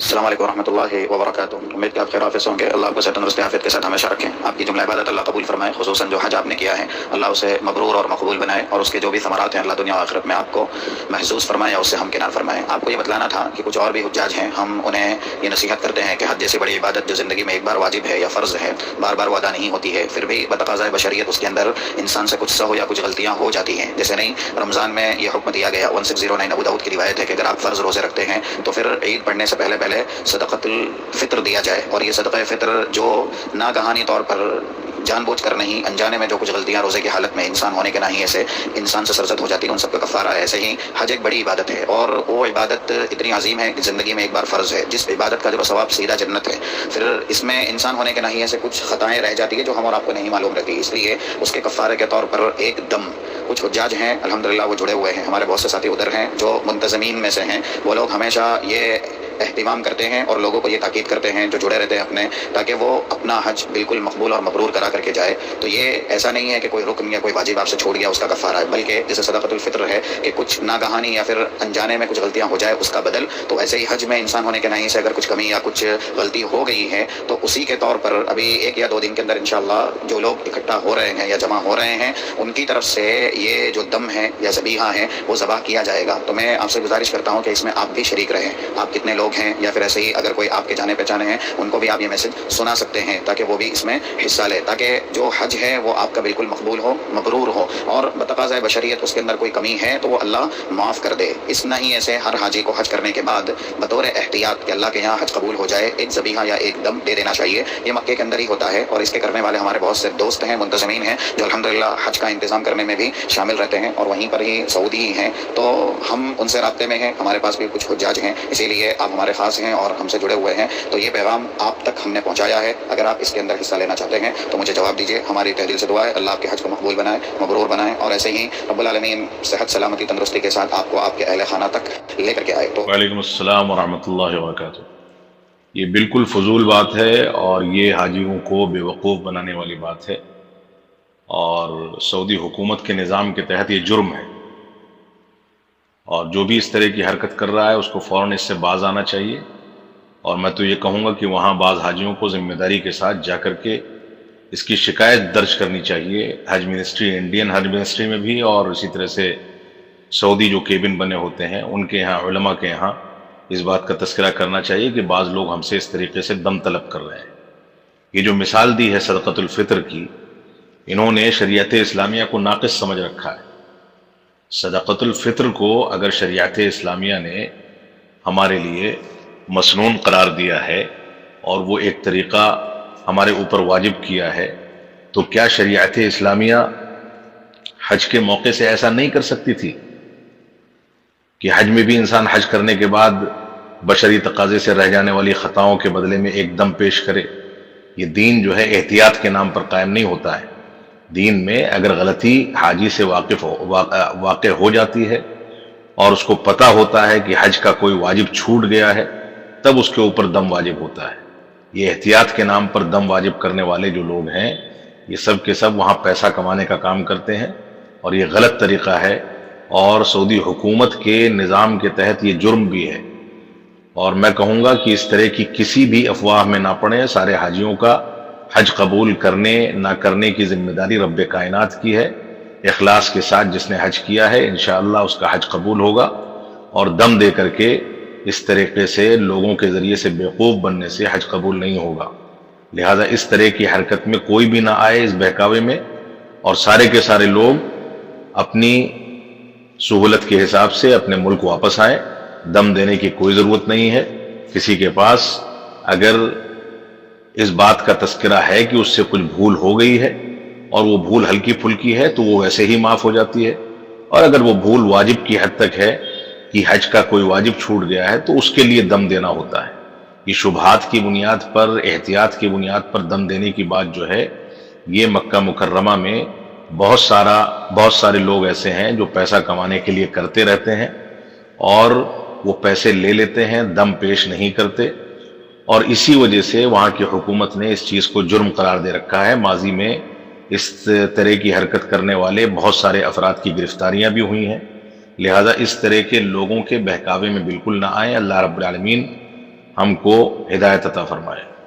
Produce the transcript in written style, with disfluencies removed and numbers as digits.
السلام علیکم ورحمۃ اللہ وبرکاتہ۔ امید کہ آپ خیر حافظ ہوں گے۔ اللہ آپ کو صحت تندرستی عافیت کے ساتھ ہمیشہ رکھیں۔ آپ کی جملہ عبادت اللہ قبول فرمائے، خصوصاً جو حج آپ نے کیا ہے اللہ اسے مبرور اور مقبول بنائے، اور اس کے جو بھی ثمرات ہیں اللہ دنیا و آخرت میں آپ کو محظوظ فرمائے اور اس سے ہمکنار فرمائے۔ آپ کو یہ بتلانا تھا کہ کچھ اور بھی حجاج ہیں، ہم انہیں یہ نصیحت کرتے ہیں کہ حج جیسی بڑی عبادت جو زندگی میں ایک بار واجب ہے یا فرض ہے، بار بار وہ ادا نہیں ہوتی ہے، پھر بھی بتقاضۂ بشریت اس کے اندر انسان سے کچھ سہو یا کچھ غلطیاں ہو جاتی ہیں۔ جیسے نہیں رمضان میں یہ حکم دیا گیا، 1609 ابو داؤد کی روایت ہے کہ اگر آپ فرض روزے رکھتے ہیں تو پھر عید پڑھنے سے پہلے صدقۃ الفطر دیا جائے، اور یہ صدقہ فطر جو ناگہانی طور پر جان بوجھ کر نہیں، انجانے میں جو کچھ غلطیاں روزے کی حالت میں انسان ہونے کے ناحیے سے انسان سے سرزد ہو جاتی ہیں، ان سب کا کفارہ ہے۔ ایسے ہی حج ایک بڑی عبادت ہے، اور وہ عبادت اتنی عظیم ہے کہ زندگی میں ایک بار فرض ہے، جس عبادت کا جو ثواب سیدھا جنت ہے۔ پھر اس میں انسان ہونے کے ناحیے سے کچھ خطائیں رہ جاتی ہیں جو ہم اور آپ کو نہیں معلوم رہتی، اس لیے اس کے کفارے کے طور پر ایک دم کچھ حجاج ہیں الحمدللہ وہ جڑے ہوئے ہیں، ہمارے بہت سے ساتھی ادھر ہیں جو منتظمین میں سے ہیں، وہ لوگ ہمیشہ یہ اہتمام کرتے ہیں اور لوگوں کو یہ تاکید کرتے ہیں جو جڑے رہتے ہیں اپنے، تاکہ وہ اپنا حج بالکل مقبول اور مبرور کرا کر کے جائے۔ تو یہ ایسا نہیں ہے کہ کوئی رکن یا کوئی واجب آپ سے چھوڑ گیا اس کا کفارہ ہے، بلکہ جیسے صدقۃ الفطر ہے کہ کچھ ناگہانی یا پھر انجانے میں کچھ غلطیاں ہو جائے اس کا بدل، تو ایسے ہی حج میں انسان ہونے کے ناحیے سے اگر کچھ کمی یا کچھ غلطی ہو گئی ہے تو اسی کے طور پر ابھی 1 یا 2 دن کے اندر انشاءاللہ جو لوگ اکٹھا ہو رہے ہیں یا جمع ہو رہے ہیں ان کی طرف سے یہ جو دم ہے یا ذبیحہ ہے وہ ذبح کیا جائے گا۔ تو میں آپ سے گزارش کرتا ہوں کہ اس میں آپ بھی شریک رہیں۔ آپ کتنے لوگ ہیں، یا پھر ایسے ہی اگر کوئی آپ کے جانے پہچانے ہیں ان کو بھی آپ یہ میسج سنا سکتے ہیں تاکہ وہ بھی اس میں حصہ لے، تاکہ جو حج ہے وہ آپ کا بالکل مقبول ہو، مبرور ہو، اور بتقاضۂ بشریت اس کے اندر کوئی کمی ہے تو وہ اللہ معاف کر دے۔ اس ناحیے سے ہر حاجی کو حج کرنے کے بعد بطور احتیاط کہ اللہ کے یہاں حج قبول ہو جائے ایک ذبیحہ یا ایک دم دے دینا چاہیے۔ یہ مکے کے اندر ہی ہوتا ہے، اور اس کے کرنے والے ہمارے بہت سے دوست ہیں، منتظمین ہیں جو الحمدللہ حج کا انتظام کرنے میں بھی شامل رہتے ہیں، اور وہیں پر ہی سعودی ہی ہیں، تو ہم ان سے رابطے میں ہیں۔ ہمارے پاس بھی کچھ حجاج ہیں، اسی لیے آپ ہمارے خاص ہیں اور ہم سے جڑے ہوئے ہیں، تو یہ پیغام آپ تک ہم نے پہنچایا ہے۔ اگر آپ اس کے اندر حصہ لینا چاہتے ہیں تو مجھے جواب دیجیے۔ ہماری تہ دل سے دعا ہے اللہ آپ کے حج کو مقبول بنائے، مبرور بنائے، اور ایسے ہی رب العالمین صحت سلامتی تندرستی کے ساتھ آپ کو آپ کے اہل خانہ تک لے کر کے آئے۔ تو وعلیکم السلام ورحمۃ اللہ وبرکاتہ۔ یہ بالکل فضول بات ہے، اور یہ حاجیوں کو بیوقوف بنانے والی بات ہے، اور سعودی حکومت کے نظام کے تحت یہ جرم ہے، اور جو بھی اس طرح کی حرکت کر رہا ہے اس کو فوراً اس سے باز آنا چاہیے۔ اور میں تو یہ کہوں گا کہ وہاں بعض حاجیوں کو ذمہ داری کے ساتھ جا کر کے اس کی شکایت درج کرنی چاہیے حج منسٹری، انڈین حج منسٹری میں بھی، اور اسی طرح سے سعودی جو کیبن بنے ہوتے ہیں ان کے یہاں، علماء کے یہاں اس بات کا تذکرہ کرنا چاہیے کہ بعض لوگ ہم سے اس طریقے سے دم طلب کر رہے ہیں۔ یہ جو مثال دی ہے صدقۃ الفطر کی، انہوں نے شریعت اسلامیہ کو ناقص سمجھ رکھا ہے۔ صدقۃ الفطر کو اگر شریعت اسلامیہ نے ہمارے لیے مسنون قرار دیا ہے اور وہ ایک طریقہ ہمارے اوپر واجب کیا ہے، تو کیا شریعت اسلامیہ حج کے موقع سے ایسا نہیں کر سکتی تھی کہ حج میں بھی انسان حج کرنے کے بعد بشری تقاضے سے رہ جانے والی خطاؤں کے بدلے میں ایک دم پیش کرے؟ یہ دین جو ہے احتیاط کے نام پر قائم نہیں ہوتا ہے۔ دین میں اگر غلطی حاجی سے واقع ہو جاتی ہے اور اس کو پتہ ہوتا ہے کہ حج کا کوئی واجب چھوٹ گیا ہے، تب اس کے اوپر دم واجب ہوتا ہے۔ یہ احتیاط کے نام پر دم واجب کرنے والے جو لوگ ہیں، یہ سب کے سب وہاں پیسہ کمانے کا کام کرتے ہیں، اور یہ غلط طریقہ ہے، اور سعودی حکومت کے نظام کے تحت یہ جرم بھی ہے۔ اور میں کہوں گا کہ اس طرح کی کسی بھی افواہ میں نہ پڑیں۔ سارے حاجیوں کا حج قبول کرنے نہ کرنے کی ذمہ داری رب کائنات کی ہے۔ اخلاص کے ساتھ جس نے حج کیا ہے انشاءاللہ اس کا حج قبول ہوگا، اور دم دے کر کے اس طریقے سے لوگوں کے ذریعے سے بیوقوف بننے سے حج قبول نہیں ہوگا۔ لہذا اس طرح کی حرکت میں کوئی بھی نہ آئے، اس بہکاوے میں، اور سارے کے سارے لوگ اپنی سہولت کے حساب سے اپنے ملک واپس آئیں۔ دم دینے کی کوئی ضرورت نہیں ہے۔ کسی کے پاس اگر اس بات کا تذکرہ ہے کہ اس سے کچھ بھول ہو گئی ہے اور وہ بھول ہلکی پھلکی ہے تو وہ ویسے ہی معاف ہو جاتی ہے، اور اگر وہ بھول واجب کی حد تک ہے کہ حج کا کوئی واجب چھوٹ گیا ہے تو اس کے لیے دم دینا ہوتا ہے۔ یہ شبہات کی بنیاد پر، احتیاط کی بنیاد پر دم دینے کی بات جو ہے، یہ مکہ مکرمہ میں بہت سارے لوگ ایسے ہیں جو پیسہ کمانے کے لیے کرتے رہتے ہیں، اور وہ پیسے لے لیتے ہیں، دم پیش نہیں کرتے، اور اسی وجہ سے وہاں کی حکومت نے اس چیز کو جرم قرار دے رکھا ہے۔ ماضی میں اس طرح کی حرکت کرنے والے بہت سارے افراد کی گرفتاریاں بھی ہوئی ہیں۔ لہذا اس طرح کے لوگوں کے بہکاوے میں بالکل نہ آئیں۔ اللہ رب العالمین ہم کو ہدایت عطا فرمائے۔